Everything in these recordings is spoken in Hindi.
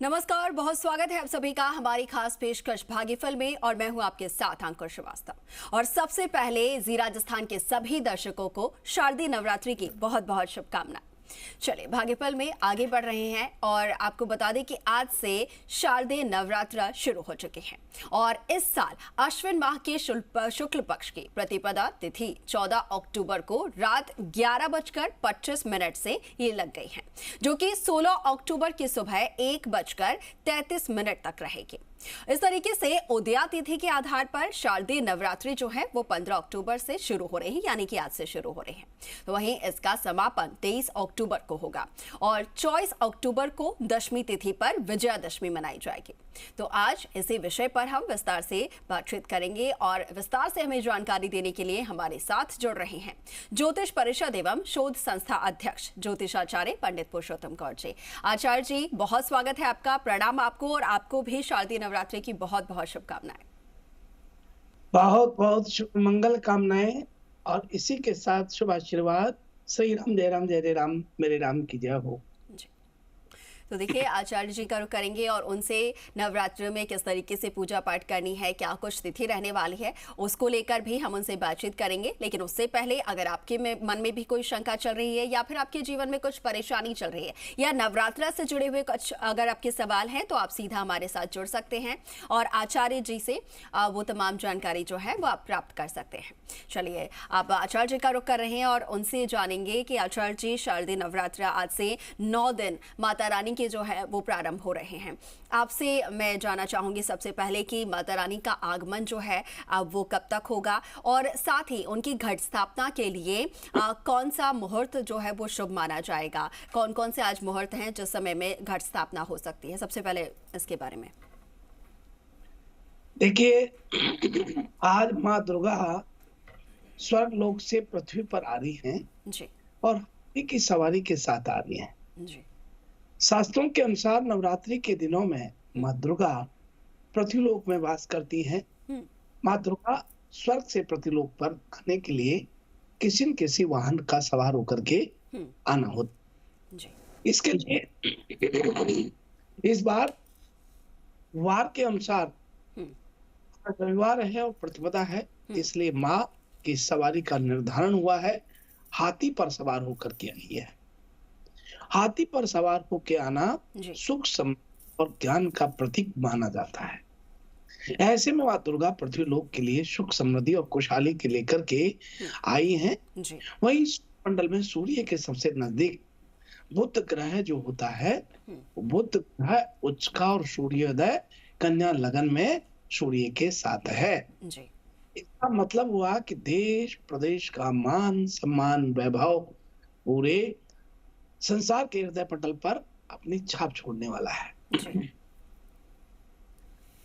नमस्कार, बहुत स्वागत है आप सभी का हमारी खास पेशकश भाग्यफल में और मैं हूं आपके साथ अंकुर श्रीवास्तव। और सबसे पहले जी राजस्थान के सभी दर्शकों को शारदीय नवरात्रि की बहुत बहुत शुभकामनाएं। चलिए भाग्यफल में आगे बढ़ रहे हैं और आपको बता दें कि आज से शारदीय नवरात्र शुरू हो चुके हैं और इस साल अश्विन माह के शुक्ल पक्ष की प्रतिपदा तिथि 14 अक्टूबर को रात 11:25 से ये लग गई है, जो कि 16 अक्टूबर की सुबह 1:33 तक रहेगी। इस तरीके से उदया तिथि के आधार पर शारदीय नवरात्रि जो है वो 15 अक्टूबर से शुरू हो रही है, यानी कि आज से शुरू हो रही है। तो वहीं इसका समापन 23 अक्टूबर को होगा और 24 अक्टूबर को दशमी तिथि पर विजयादशमी मनाई जाएगी। तो आज इसी विषय पर हम विस्तार से बातचीत करेंगे और विस्तार से हमें जानकारी देने के लिए हमारे साथ जुड़ रहे हैं ज्योतिष परिषद एवं शोध संस्था अध्यक्ष ज्योतिषाचार्य पंडित पुरुषोत्तम कौर जी। आचार्य जी, बहुत स्वागत है आपका। प्रणाम आपको और आपको भी शारदीय नवरात्रि की बहुत बहुत शुभकामनाएं। बहुत बहुत शुभ मंगल कामनाएं और इसी के साथ शुभ आशीर्वाद। श्री राम जय राम जय जय राम, मेरे राम की जय हो। तो देखिए, आचार्य जी का रुख करेंगे और उनसे नवरात्रि में किस तरीके से पूजा पाठ करनी है, क्या कुछ तिथि रहने वाली है, उसको लेकर भी हम उनसे बातचीत करेंगे। लेकिन उससे पहले अगर आपके मन में भी कोई शंका चल रही है या फिर आपके जीवन में कुछ परेशानी चल रही है या नवरात्रा से जुड़े हुए कुछ अगर आपके सवाल हैं तो आप सीधा हमारे साथ जुड़ सकते हैं और आचार्य जी से वो तमाम जानकारी जो है वो आप प्राप्त कर सकते हैं। चलिए, आप आचार्य जी का रुख कर रहे हैं और उनसे जानेंगे कि आचार्य जी, शारदीय नवरात्रा आज से 9 दिन माता रानी के जो है वो प्रारंभ हो रहे हैं। आपसे मैं जानना चाहूंगी सबसे पहले कि माता रानी का आगमन जो है अब वो कब तक होगा और साथ ही उनकी घट स्थापना के लिए कौन सा मुहूर्त जो है वो शुभ माना जाएगा, कौन कौन से आज मुहूर्त हैं जिस समय में घट स्थापना हो सकती है। सबसे पहले इसके बारे में देखिए, आज माँ दुर्गा स्वर्ग लोक से पृथ्वी पर आ रही हैं जी और हाथी की सवारी के साथ आ रही हैं जी। शास्त्रों के अनुसार नवरात्रि के दिनों में माँ दुर्गा पृथ्वीलोक में वास करती हैं। माँ दुर्गा स्वर्ग से पृथ्वीलोक पर आने के लिए किसी न किसी वाहन का सवार होकर के आना होता जी। इसके लिए इस बार वार के अनुसार रविवार है और प्रतिपदा है, इसलिए माँ की सवारी का निर्धारण हुआ है। हाथी पर सवार होकर के आई है। हाथी पर सवार होकर आना सुख समृद्धि और ज्ञान का प्रतीक माना जाता है। ऐसे में माँ दुर्गा पृथ्वी लोक के लिए सुख समृद्धि और खुशहाली के लेकर के आई हैं। वहीं मंडल में सूर्य के सबसे नजदीक बुध ग्रह जो होता है, बुध ग्रह उच्च का और सूर्योदय कन्या लगन में सूर्य के साथ है। इसका मतलब हुआ कि देश प्रदेश का मान सम्मान वैभव पूरे संसार के हृदय पटल पर अपनी छाप छोड़ने वाला है।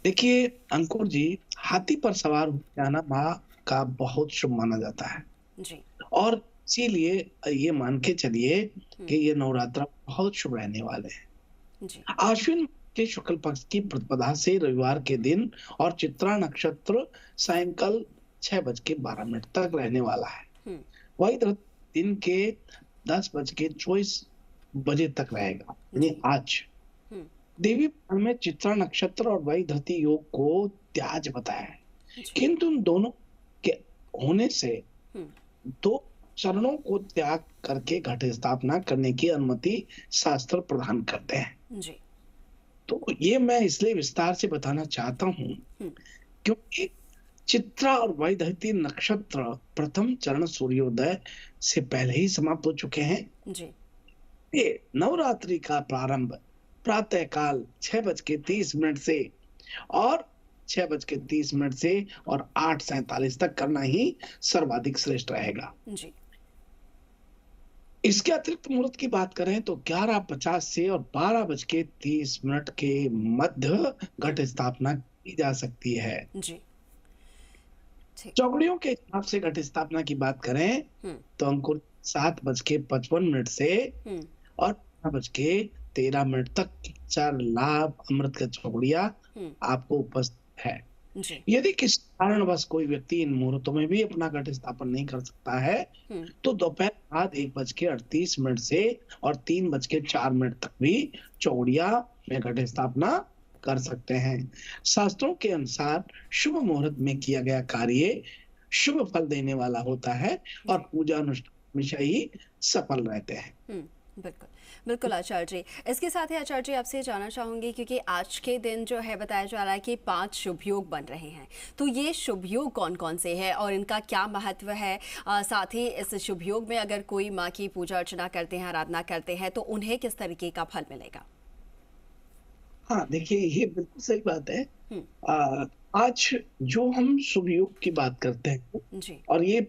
देखिए अंकुर जी, हाथी पर सवार होकर आना माँ का बहुत शुभ माना जाता है जी। और इसीलिए ये मान के चलिए कि ये नवरात्र बहुत शुभ रहने वाले हैं। आश्विन के शुक्ल पक्ष की प्रतिपदा से रविवार के दिन और चित्रा नक्षत्र सायंकाल 6:12 तक रहने वाला है। वही दिन के 10:24 तक रहेगा, यानी आज। देवी पुराण में चित्रा नक्षत्र और वही धरती योग को त्याज बताया है, किंतु उन दोनों के होने से दो चरणों को त्याग करके घट स्थापना करने की अनुमति शास्त्र प्रदान करते हैं जी। तो ये मैं इसलिए विस्तार से बताना चाहता हूँ क्योंकि चित्रा और वैधृति नक्षत्र प्रथम चरण सूर्योदय से पहले ही समाप्त हो चुके हैं जी। ये नवरात्रि का प्रारंभ प्रातः काल 6:30 से और 6:30 से और 8:47 तक करना ही सर्वाधिक श्रेष्ठ रहेगा जी। इसके अतिरिक्त मुहूर्त की बात करें तो 11:50 से और 12:30 के मध्य घट स्थापना की जा सकती है जी। चौकड़ियों के हिसाब से घट स्थापना की बात करें तो अंकुर 7:55 से और 9:13 तक 4 लाभ अमृत का चौकड़िया आपको उपस्थित है जी। यदि किसी कारणवश कोई व्यक्ति इन मुहूर्तों में भी अपना घट स्थापन नहीं कर सकता है तो दोपहर बाद 1:38 से और 3:04 तक भी चौकड़िया में घट स्थापना कर सकते हैं। शास्त्रों के अनुसार शुभ मुहूर्त में किया गया कार्य शुभ फल देने वाला होता है और पूजा अनुष्ठान हमेशा ही सफल रहते हैं। बिल्कुल बिल्कुल आचार्य जी। इसके साथ ही आचार्य जी आपसे जानना चाहूंगी, क्योंकि आज के दिन जो है बताया जा रहा है कि 5 शुभ योग बन रहे हैं, तो ये शुभ योग कौन कौन से हैं और इनका क्या महत्व है? साथ ही इस शुभ योग में अगर कोई माँ की पूजा अर्चना करते हैं, आराधना करते हैं, तो उन्हें किस तरीके का फल मिलेगा? हाँ, देखिए ये बिल्कुल सही बात है। आज जो हम शुभ योग की बात करते हैं जी और ये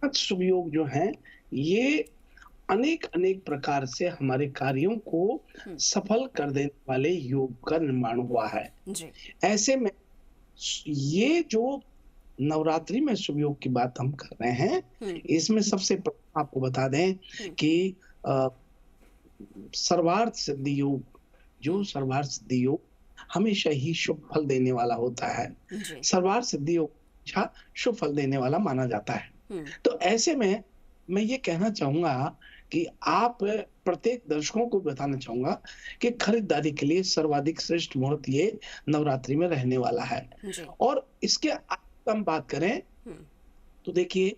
5 शुभ योग जो हैं, ये अनेक अनेक प्रकार से हमारे कार्यों को सफल कर देने वाले योग का निर्माण हुआ है। जी ऐसे में ये जो नवरात्रि में शुभ योग की बात हम कर रहे हैं, इसमें सबसे प्रथम आपको बता दें कि सर्वार्थ सिद्धि योग, जो सर्वार्थ सिद्धि योग हमेशा ही शुभ फल देने वाला होता है। जी सर्वार्थ सिद्धि योग हमेशा शुभ फल देने वाला माना जाता है। तो ऐसे में मैं ये कहना चाहूंगा कि आप प्रत्येक दर्शकों को बताना चाहूंगा कि खरीदारी के लिए सर्वाधिक श्रेष्ठ मुहूर्त ये नवरात्रि में रहने वाला है। और इसके आगे हम बात करें तो देखिए,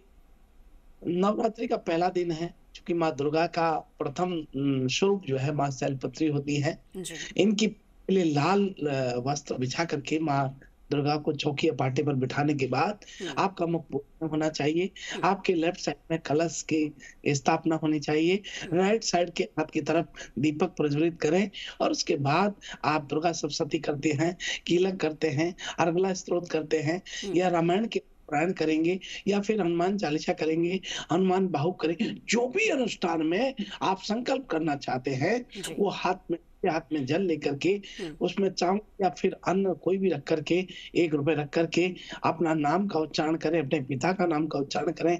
नवरात्रि का पहला दिन है, क्योंकि माँ दुर्गा का प्रथम स्वरूप जो है माँ शैलपुत्री होती है। इनकी पहले लाल वस्त्र बिछा करके माँ दुर्गा को चौकी या पाटे पर बिठाने के बाद आपका मुख पूर्ण होना चाहिए। आपके लेफ्ट साइड में कलश की स्थापना होनी चाहिए। राइट साइड के हाथ की तरफ दीपक प्रज्वलित करें और उसके बाद आप दुर्गा सप्तशती करते हैं, कीलक करते हैं, अर्गला स्तोत्र करते हैं या रामायण के पारायण करेंगे या फिर हनुमान चालीसा करेंगे, हनुमान बाहु करेंगे। जो भी अनुष्ठान में आप संकल्प करना चाहते हैं वो हाथ में जल लेकर के उसमें चावल या फिर अन्न कोई भी रख करके 1 रुपए रख करके अपना नाम का उच्चारण करें, अपने पिता का नाम का उच्चारण करें,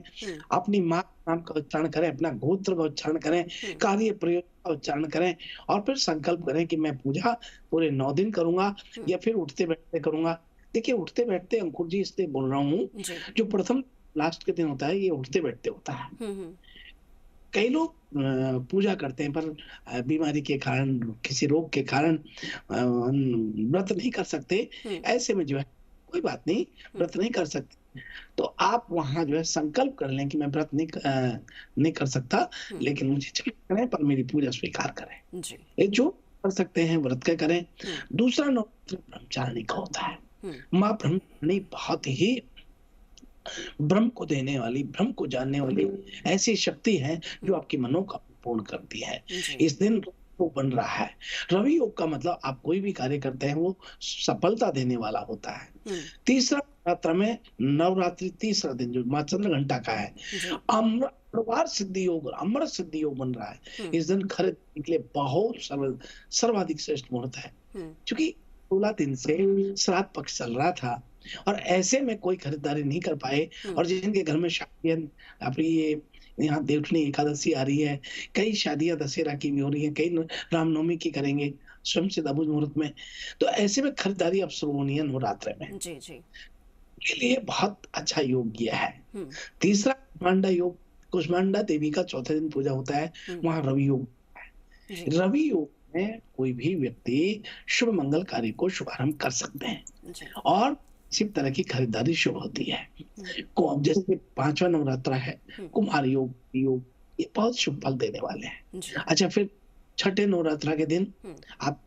अपनी माँ का नाम का उच्चारण करें, अपना गोत्र का उच्चारण करें, कार्य प्रयोग का उच्चारण करें और फिर संकल्प करें कि मैं पूजा पूरे 9 दिन करूंगा या फिर उठते बैठते करूंगा। देखिए, उठते बैठते अंकुर जी इसलिए बोल रहा हूँ, जो प्रथम लास्ट के दिन होता है ये उठते बैठते होता है। कई लोग पूजा करते हैं पर बीमारी के कारण, किसी रोग के कारण व्रत नहीं कर सकते। ऐसे में जो है कोई बात नहीं, व्रत नहीं कर सकते तो आप वहां जो है संकल्प कर लें कि मैं व्रत नहीं कर सकता, लेकिन मुझे क्षमा करें पर मेरी पूजा स्वीकार करें। ये जो कर सकते हैं व्रत का करें। दूसरा नवरात्रि ब्रह्मचारिणी का होता है। माँ ब्रह्मचारिणी बहुत ही ब्रह्म को देने वाली, ब्रह्म को जानने वाली ऐसी शक्ति है जो आपकी मनोकामना पूर्ण करती है। इस दिन योग बन रहा है। रवि योग का मतलब आप कोई भी कार्य करते हैं वो सफलता देने वाला होता है। तीसरा नवरात्र में नवरात्रि तीसरा दिन जो माँ चंद्र घंटा का है, अमृत सिद्धि योग, अमृत सिद्धि योग बन रहा है। इस दिन खरीदने के लिए बहुत सर्वाधिक श्रेष्ठ मुहूर्त है, क्योंकि 16 दिन से श्राद्ध पक्ष चल रहा था और ऐसे में कोई खरीदारी नहीं कर पाए और जिनके घर में शादियां, अपनी ये यहाँ देवउठनी एकादशी आ रही है, कई शादियां दशहरा की भी हो रही है, कई रामनवमी की करेंगे स्वयं से अबुझ मुहूर्त में, तो ऐसे में खरीदारी अब शुरू होनी है नवरात्र में। जी जी, के लिए बहुत अच्छा योग किया है। तीसरा कुष्मांडा योग, कुष्मांडा देवी का चौथे दिन पूजा होता है, वहां रवि योग है। रवि योग में कोई भी व्यक्ति शुभ मंगल कार्य को शुभारंभ कर सकते हैं और इसी तरह की खरीदारी शुभ होती है। जैसे 5वां नवरात्रा है, कुमार योग, ये बहुत शुभ फल देने वाले हैं। अच्छा, फिर छठे नवरात्रा के दिन आप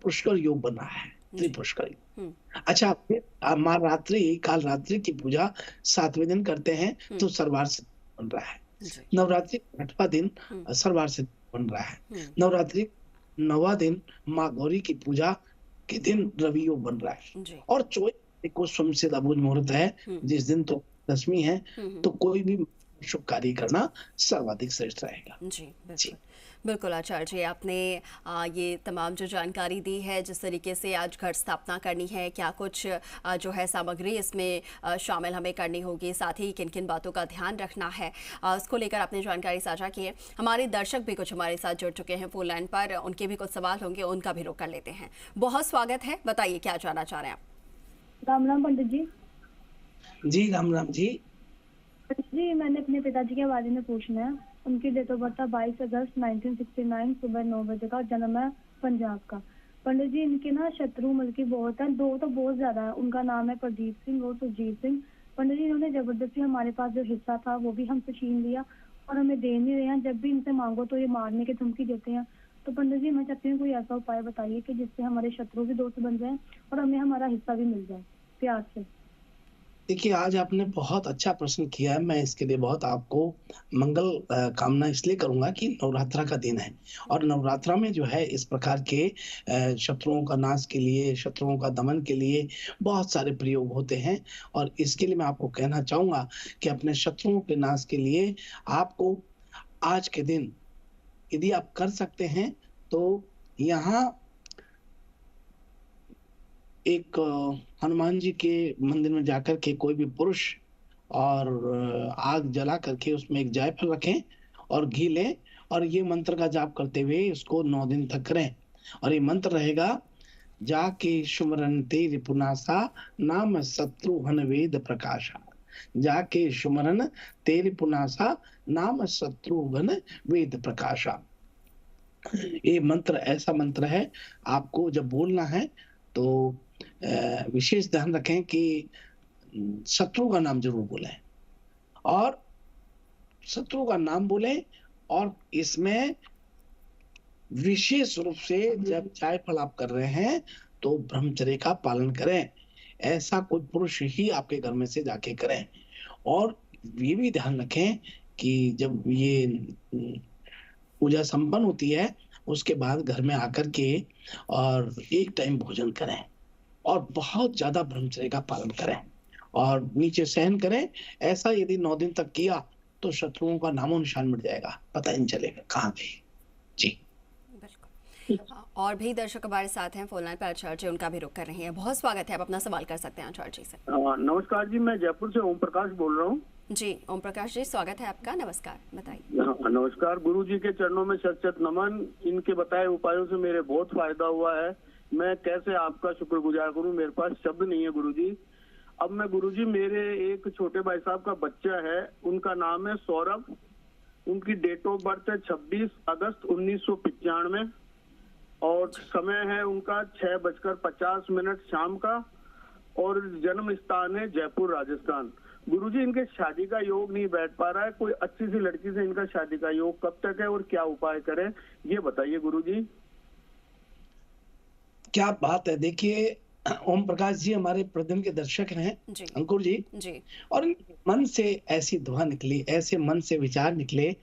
पुष्कर योग बना है, त्रिपुष्कर योग। अच्छा, फिर माँ रात्रि, काल रात्रि की पूजा 7वें दिन करते हैं तो सर्वार सिद्धि बन रहा है। नवरात्रि 8वां दिन सर्वार सिद्धि बन रहा है। नवरात्रि 9वां दिन माँ गौरी की पूजा के दिन रवि योग बन रहा है। और 24 को स्वयं से अबुझ मुहूर्त है, जिस दिन तो दशमी है, तो कोई भी शुभ कार्य करना सर्वाधिक श्रेष्ठ रहेगा। जी बिल्कुल आचार्य जी, आपने ये तमाम जो जानकारी दी है, जिस तरीके से आज घट स्थापना करनी है, क्या कुछ जो है सामग्री इसमें शामिल हमें करनी होगी, साथ ही किन किन बातों का ध्यान रखना है, उसको लेकर आपने जानकारी साझा की है। हमारे दर्शक भी कुछ हमारे साथ जुड़ चुके हैं फोन लाइन पर, उनके भी कुछ सवाल होंगे, उनका भी रुख कर लेते हैं। बहुत स्वागत है, बताइए क्या जानना चाह रहे हैं आप? राम राम पंडित जी। जी राम राम जी। जी, मैंने अपने पिताजी के बारे में पूछना है। उनकी डेट ऑफ बर्थ 22 अगस्त 1969, सुबह 9 बजे का, जन्म है पंजाब का। पंडित जी इनके ना शत्रु बल्कि बहुत है, दो तो बहुत ज्यादा है। उनका नाम है प्रदीप सिंह और सुरजीत सिंह। पंडित जी इन्होंने जबरदस्ती हमारे पास जो हिस्सा था वो भी हमसे छीन लिया और हमें दे नहीं रहे हैं। जब भी इनसे मांगो तो ये मारने की धमकी देते हैं। तो पंडित जी मैं चाहती हूँ कोई ऐसा उपाय बताइए कि जिससे हमारे शत्रु भी दोस्त बन जाए और हमें हमारा हिस्सा भी मिल जाए प्यार से। देखिए, आज आपने बहुत अच्छा प्रश्न किया है। मैं इसके लिए बहुत आपको मंगल कामना इसलिए करूंगा कि नवरात्रा का दिन है और नवरात्रा में जो है इस प्रकार के शत्रुओं का नाश के लिए, शत्रुओं का दमन के लिए बहुत सारे प्रयोग होते हैं। और इसके लिए मैं आपको कहना चाहूंगा कि अपने शत्रुओं के नाश के लिए आपको आज के दिन यदि आप कर सकते हैं तो यहाँ एक हनुमान जी के मंदिर में जाकर के कोई भी पुरुष और आग जला करके उसमें एक जायफल रखें और घी लें और ये मंत्र का जाप करते हुए इसको 9 दिन तक करें। और ये मंत्र रहेगा, जाके सुमरन ते रिपुनासा नाम शत्रु हन वेद प्रकाशा। जाके सुमरन ते रिपुनासा नाम शत्रुघ्न वेद प्रकाशा। ये मंत्र ऐसा मंत्र है, आपको जब बोलना है तो विशेष ध्यान रखें कि शत्रु का नाम जरूर बोलें और शत्रु का नाम बोलें। और इसमें विशेष रूप से जब जायफल आप कर रहे हैं तो ब्रह्मचर्य का पालन करें। ऐसा कोई पुरुष ही आपके घर में से जाके करें। और ये भी ध्यान रखें कि जब ये पूजा संपन्न होती है उसके बाद घर में आकर के और एक टाइम भोजन करें और बहुत ज्यादा ब्रह्मचर्य का पालन करें और नीचे सहन करें। ऐसा यदि 9 दिन तक किया तो शत्रुओं का नामो निशान मिट जाएगा, पता ही नहीं चलेगा कहाँ गए। जी बिल्कुल। और भी दर्शक हमारे साथ हैं फोन लाइन पर, आचार्य जी उनका भी रुख कर रही है। बहुत स्वागत है, आप अपना सवाल कर सकते हैं आचार्य जी से। नमस्कार जी, मैं जयपुर से ओम प्रकाश बोल रहा हूँ। जी ओम प्रकाश जी स्वागत है आपका। नमस्कार, बताइए। नमस्कार। गुरु जी के चरणों में शत शत नमन। इनके बताए उपायों से मेरे बहुत फायदा हुआ है। मैं कैसे आपका शुक्रगुजार करूं, मेरे पास शब्द नहीं है गुरु जी। अब मैं गुरु जी, मेरे एक छोटे भाई साहब का बच्चा है, उनका नाम है सौरभ। उनकी डेट ऑफ बर्थ है 26 अगस्त 1995 और समय है उनका 6:50 शाम का और जन्म स्थान है जयपुर राजस्थान। गुरुजी इनके शादी का योग नहीं बैठ पा रहा है। कोई अच्छी सी लड़की से इनका शादी का योग कब तक है और क्या उपाय करें, ये बताइए गुरुजी। क्या बात है। देखिए, ओम प्रकाश जी हमारे प्रतिदिन के दर्शक हैं जी अंकुर जी। जी और मन से ऐसी दुआ निकली, ऐसे मन से विचार निकले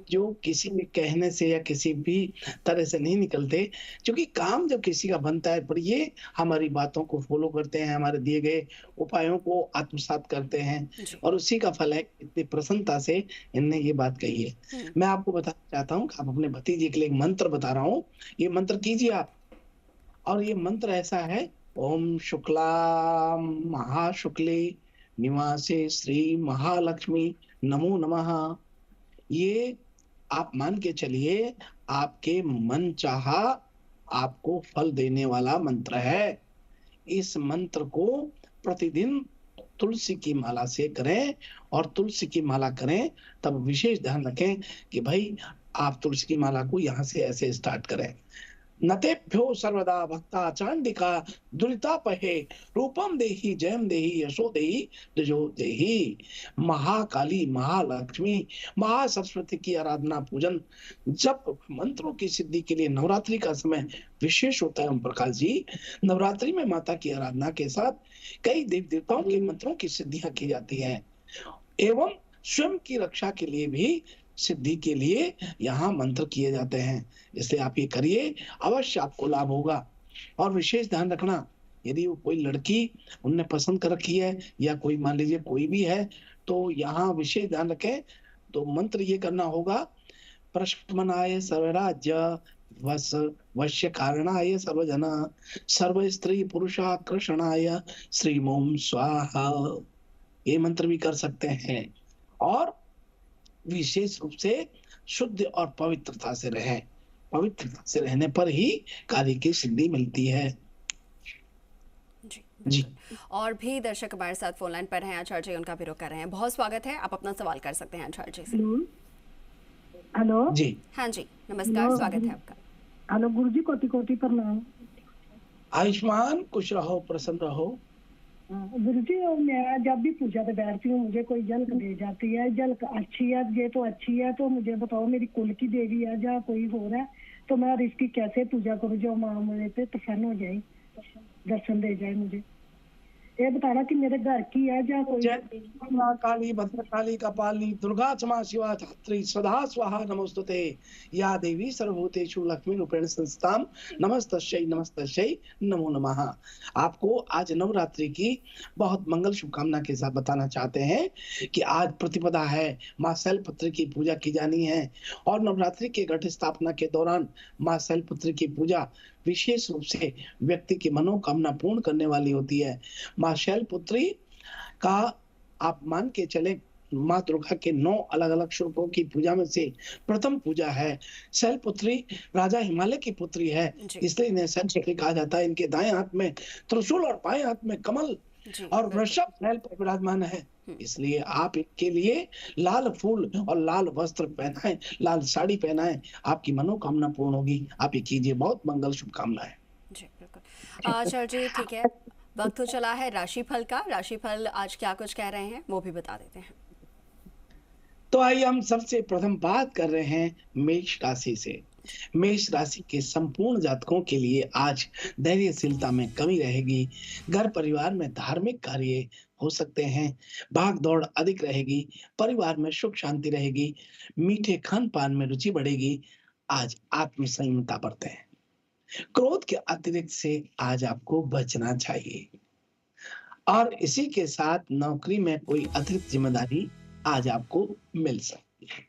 जो किसी भी कहने से या किसी भी तरह से नहीं निकलते। क्योंकि काम जब किसी का बनता है पर ये हमारी बातों को फॉलो करते हैं, हमारे दिए गए उपायों को आत्मसात करते हैं और उसी का फल है। इतनी प्रसन्नता से इनने ये बात कही है। मैं आपको बताना चाहता हूँ कि आप अपने भतीजे के लिए एक मंत्र बता रहा हूँ, ये मंत्र कीजिए आप। और ये मंत्र ऐसा है, ओम शुक्ला महाशुक्ले निवासे श्री महालक्ष्मी नमो नमः। ये आप मान के चलिए आपके मन चाहा आपको फल देने वाला मंत्र है। इस मंत्र को प्रतिदिन तुलसी की माला से करें और तुलसी की माला करें तब विशेष ध्यान रखें कि भाई आप तुलसी की माला को यहाँ से ऐसे स्टार्ट करें। नतेभ्यो सर्वदा भक्ता चांडिका दुरितापहे रूपम देहि जयम देहि यशो देहि तेजो देहि। महाकाली महालक्ष्मी महासरस्वती की आराधना पूजन जब मंत्रों की सिद्धि के लिए नवरात्रि का समय विशेष होता है। ओम प्रकाश जी, नवरात्रि में माता की आराधना के साथ कई देव देवताओं के मंत्रों की सिद्धियां की जाती हैं एवं स्वयं की रक्षा के लिए भी सिद्धि के लिए यहाँ मंत्र किए जाते हैं। इसलिए आप ये करिए, अवश्य आपको लाभ होगा। और विशेष ध्यान रखना, यदि वो कोई लड़की उनने पसंद कर रखी है या कोई मान लीजिए कोई भी है तो यहाँ विशेष ध्यान रखें। तो मंत्र ये करना होगा, प्रशमनाय सर्वराज्य वश्य कारणाय सर्वजना सर्व स्त्री पुरुषाकर्षणाय श्री ओम स्वाहा। ये मंत्र भी कर सकते हैं। और विशेष रूप से शुद्ध और पवित्रता से रहें। पवित्रता से रहने पर ही कार्य की सिद्धि मिलती है। जी और भी दर्शक हमारे साथ फोन लाइन पर हैं, आचार्य जी उनका भी रुख कर रहे हैं। बहुत स्वागत है, आप अपना सवाल कर सकते हैं आचार्य जी से। हेलो जी हाँ जी नमस्कार, स्वागत है आपका। हेलो गुरुजी, कोटि कोटि प्रणाम। आयुष्मान, खुश रहो, प्रसन्न रहो। गुरु जी, और मैं जब भी पूजा पे बैठती हूँ मुझे कोई झलक दे जाती है। झलक अच्छी है, ये तो अच्छी है, तो मुझे बताओ मेरी कुल की देवी है या कोई और है, तो मैं इसकी कैसे पूजा करूँ जो माँ मेरे पे प्रसन्न हो जाए, दर्शन दे जाए मुझे। ये बताना कि मेरे घर की है या कोई। जय मां काली, भद्रकाली, कपालिनी, दुर्गा क्षमा शिवा धात्री, स्वधा स्वाहा नमोस्तुते। या देवी सर्वभूतेषु लक्ष्मी रूपेण संस्थाम, नमस्तस्यै नमस्तस्यै नमो नमः। आपको आज नवरात्रि की बहुत मंगल शुभकामना के साथ बताना चाहते हैं कि आज प्रतिपदा है, मां शैलपुत्री की पूजा की जानी है। और नवरात्रि के घट स्थापना के दौरान मां शैलपुत्री की पूजा विशेष रूप से व्यक्ति की मनोकामना पूर्ण करने वाली होती है। मां शैलपुत्री का आप मान के चले, मां दुर्गा के 9 अलग अलग स्वरूपों की पूजा में से प्रथम पूजा है। शैलपुत्री राजा हिमालय की पुत्री है, जी। इसलिए इन्हें शैलपुत्री कहा जाता है। इनके दाएं हाथ में त्रिशूल और बाएं हाथ में कमल जी, और बिल्कुल। वृषभ शैल पर विराजमान है। इसलिए आप इनके लिए लाल फूल और लाल वस्त्र पहनाएं, लाल साड़ी पहनाएं, आपकी मनोकामना पूर्ण होगी। आप ये कीजिए, बहुत मंगल शुभकामनाएं। जी, बिल्कुल। आचार्य जी, ठीक है, वक्त हो चला है राशिफल का। राशिफल आज क्या कुछ कह रहे हैं वो भी बता देते हैं। तो आइए हम सबसे प्रथम बात कर रहे हैं मेष राशि से। मेष राशि के संपूर्ण जातकों के लिए आज धैर्यशीलता में कमी रहेगी। घर परिवार में धार्मिक कार्य हो सकते हैं। भाग दौड़ अधिक रहेगी। परिवार में सुख शांति रहेगी। मीठे खान पान में रुचि बढ़ेगी। आज आत्म संयमता बरतें। क्रोध के अतिरिक्त से आज आपको बचना चाहिए। और इसी के साथ नौकरी में कोई अतिरिक्त जिम्मेदारी आज आपको मिल सकती है।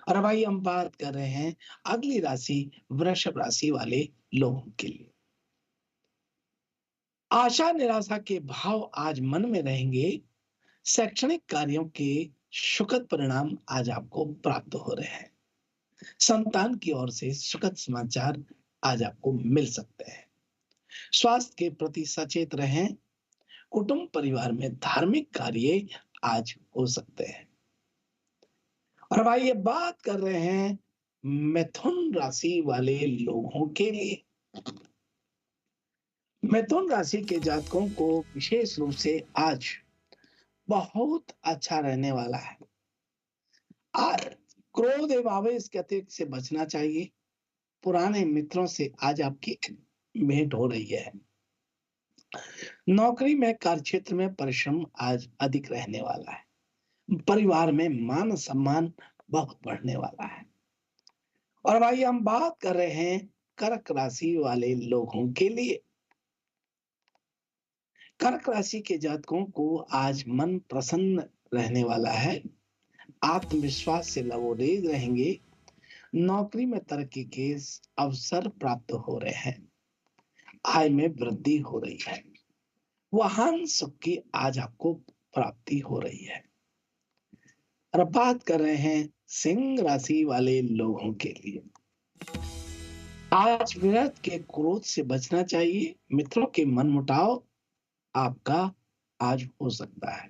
और अब आइए हम बात कर रहे हैं अगली राशि वृषभ राशि वाले लोगों के लिए। आशा निराशा के भाव आज मन में रहेंगे। शैक्षणिक कार्यों के सुखद परिणाम आज आपको प्राप्त हो रहे हैं। संतान की ओर से सुखद समाचार आज आपको मिल सकते हैं। स्वास्थ्य के प्रति सचेत रहें। कुटुंब परिवार में धार्मिक कार्य आज हो सकते हैं। और अब आइए बात कर रहे हैं मिथुन राशि वाले लोगों के लिए। मिथुन राशि के जातकों को विशेष रूप से आज बहुत अच्छा रहने वाला है। आज क्रोध एवं आवेश के अतिरिक्त से बचना चाहिए। पुराने मित्रों से आज आपकी भेंट हो रही है। नौकरी में कार्यक्षेत्र में परिश्रम आज अधिक रहने वाला है। परिवार में मान सम्मान बहुत बढ़ने वाला है। और भाई हम बात कर रहे हैं कर्क राशि वाले लोगों के लिए। कर्क राशि के जातकों को आज मन प्रसन्न रहने वाला है। आत्मविश्वास से लबोरेज रहेंगे। नौकरी में तरक्की के अवसर प्राप्त हो रहे हैं। आय में वृद्धि हो रही है। वाहन सुख की आज आपको प्राप्ति हो रही है। और अब बात कर रहे हैं सिंह राशि वाले लोगों के लिए। आज व्यर्थ के क्रोध से बचना चाहिए। मित्रों के मनमुटाव आपका आज हो सकता है।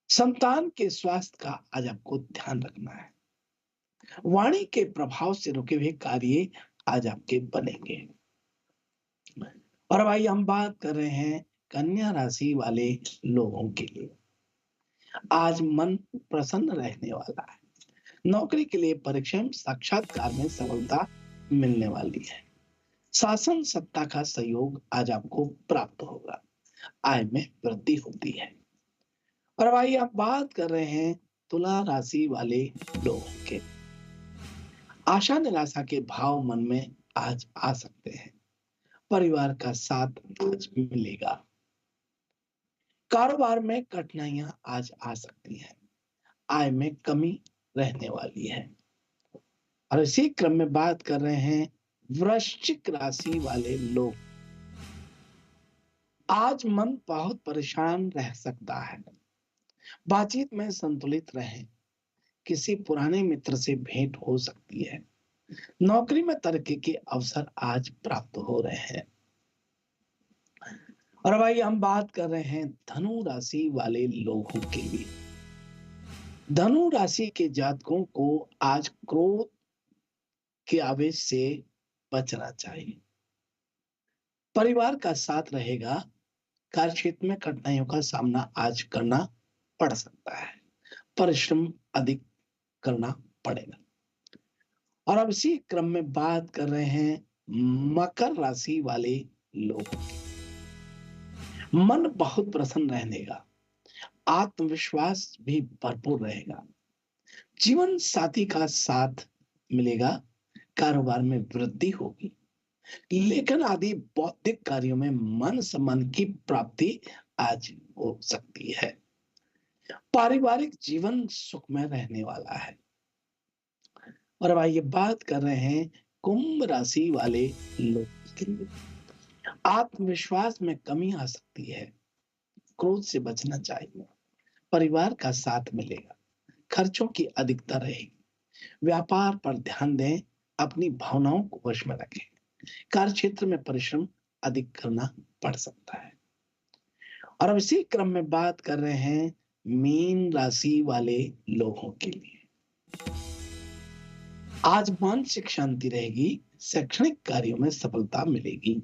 संतान के स्वास्थ्य का आज आपको ध्यान रखना है। वाणी के प्रभाव से रुके हुए कार्य आज आपके बनेंगे। और भाई हम बात कर रहे हैं कन्या राशि वाले लोगों के लिए। आज मन प्रसन्न रहने वाला है। नौकरी के लिए परीक्षा में साक्षात्कार में सफलता मिलने वाली है। शासन सत्ता का सहयोग आज आपको प्राप्त होगा। आय में वृद्धि होती है। और भाई आप बात कर रहे हैं तुला राशि वाले लोगों के। आशा निराशा के भाव मन में आज आ सकते हैं। परिवार का साथ आज मिलेगा। कारोबार में कठिनाइयां आज आ सकती हैं। आय में कमी रहने वाली है। और इसी क्रम में बात कर रहे हैं वृश्चिक राशि वाले लोग। आज मन बहुत परेशान रह सकता है। बातचीत में संतुलित रहें। किसी पुराने मित्र से भेंट हो सकती है। नौकरी में तरक्की के अवसर आज प्राप्त हो रहे हैं। और भाई हम बात कर रहे हैं धनु राशि वाले लोगों के लिए। धनु राशि के जातकों को आज क्रोध के आवेश से बचना चाहिए। परिवार का साथ रहेगा। कार्यक्षेत्र में कठिनाइयों का सामना आज करना पड़ सकता है। परिश्रम अधिक करना पड़ेगा। और अब इसी क्रम में बात कर रहे हैं मकर राशि वाले लोग। मन बहुत प्रसन्न रहने का, आत्मविश्वास भी भरपूर रहेगा। जीवन साथी का साथ मिलेगा। कारोबार में वृद्धि होगी। लेखन आदि बौद्धिक कार्यों में मन सम्मान की प्राप्ति आज हो सकती है। पारिवारिक जीवन सुखमय रहने वाला है। और अब आइए बात कर रहे हैं कुंभ राशि वाले लोग के लिए। आत्मविश्वास में कमी आ सकती है। क्रोध से बचना चाहिए। परिवार का साथ मिलेगा। खर्चों की अधिकता रहेगी। व्यापार पर ध्यान दें। अपनी भावनाओं को वश में रखें। कार्य क्षेत्र में परिश्रम अधिक करना पड़ सकता है। और अब इसी क्रम में बात कर रहे हैं मीन राशि वाले लोगों के लिए। आज मानसिक शांति रहेगी। शैक्षणिक कार्यों में सफलता मिलेगी।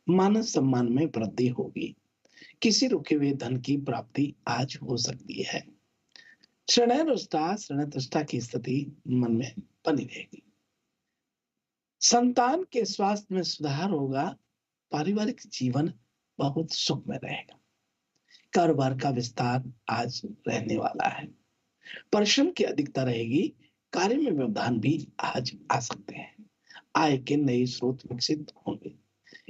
मान सम्मान में वृद्धि होगी। किसी रुके हुए धन की प्राप्ति आज हो सकती है। ऋण की स्थिति मन में बनी रहेगी। संतान के स्वास्थ्य में सुधार होगा। पारिवारिक जीवन बहुत सुखमय रहेगा। कारोबार का विस्तार आज रहने वाला है। परिश्रम की अधिकता रहेगी। कार्य में व्यवधान भी आज आ सकते हैं। आय के नए स्रोत विकसित होंगे।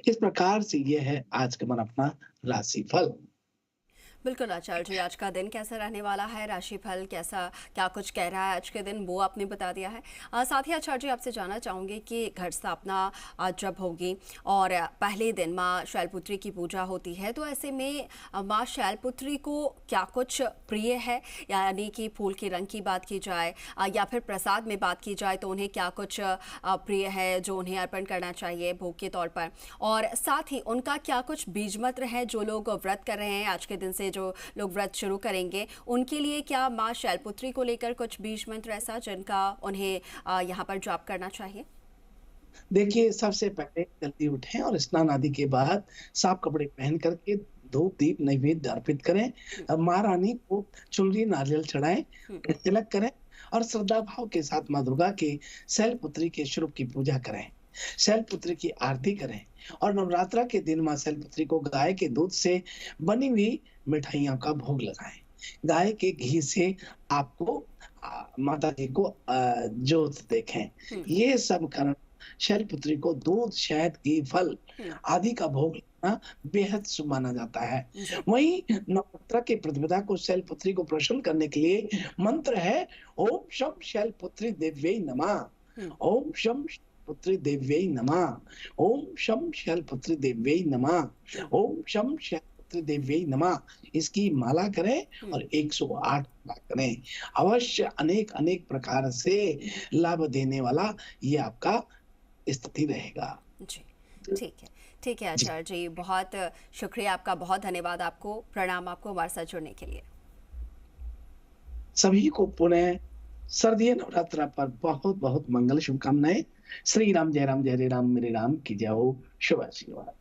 इस प्रकार से यह है आज का मन अपना राशिफल। बिल्कुल आचार्य जी, आज का दिन कैसा रहने वाला है, राशिफल कैसा, क्या कुछ कह रहा है आज के दिन, वो आपने बता दिया है। साथ ही आचार्य जी आपसे जानना चाहूँगी कि घर स्थापना आज जब होगी और पहले दिन माँ शैलपुत्री की पूजा होती है, तो ऐसे में माँ शैलपुत्री को क्या कुछ प्रिय है, यानी कि फूल के रंग की बात की जाए या फिर प्रसाद में बात की जाए तो उन्हें क्या कुछ प्रिय है जो उन्हें अर्पण करना चाहिए भोग के तौर पर, और साथ ही उनका क्या कुछ बीज मंत्र है जो लोग व्रत कर रहे हैं आज के दिन से, जो लोग व्रत शुरू करेंगे उनके लिए क्या माँ शैलपुत्री को लेकर कुछ बीज मंत्र ऐसा जिनका उन्हें यहाँ पर जाप करना चाहिए? देखिए, सबसे पहले जल्दी उठें और स्नान आदि के बाद साफ कपड़े पहन करके धूप दीप नैवेद्य अर्पित करें। माँ रानी को चुनरी नारियल चढ़ाएं, तिलक करें और श्रद्धा भाव के साथ माँ दुर्गा के शैलपुत्री के स्वरूप की पूजा करें। शैलपुत्री की आरती करें और नवरात्रा के दिन माँ शैलपुत्री को गाय के दूध से बनी हुई मिठाइयों का भोग लगाएं। गाय के घी से आपको माता जी को जोत देखें। ये सब कारण शैलपुत्री को दूध, शहद, घी, फल आदि का भोग लगाना बेहद शुभ माना जाता है। वहीं नवरात्रा के प्रतिपदा को शैलपुत्री को प्रसन्न करने के लिए मंत्र है ओम शम शैलपुत्री देव्यै नमः। ओम शम पुत्री देव्यै नमः। ओम शम शैलपुत्री देव्यै नमः। ओम शम शैलपुत्री देव्यै नमः। इसकी माला करें और 108 माला करें। अवश्य अनेक अनेक प्रकार से लाभ देने वाला ये आपका स्थिति रहेगा। जी, ठीक है आचार्य जी, बहुत शुक्रिया आपका, बहुत धन्यवाद आपको, प्रणाम आपको हमारे साथ जुड़ने के लिए। सभी को पुनः शारदीय नवरात्रा पर बहुत बहुत मंगल शुभकामनाएं। श्री राम जय राम जय राम मेरे राम की जय हो। शुभ आशीर्वाद।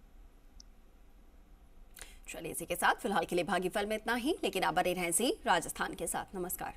चलिए इसी के साथ फिलहाल के लिए भाग्यफल में इतना ही, लेकिन आप बने रहें राजस्थान के साथ। नमस्कार।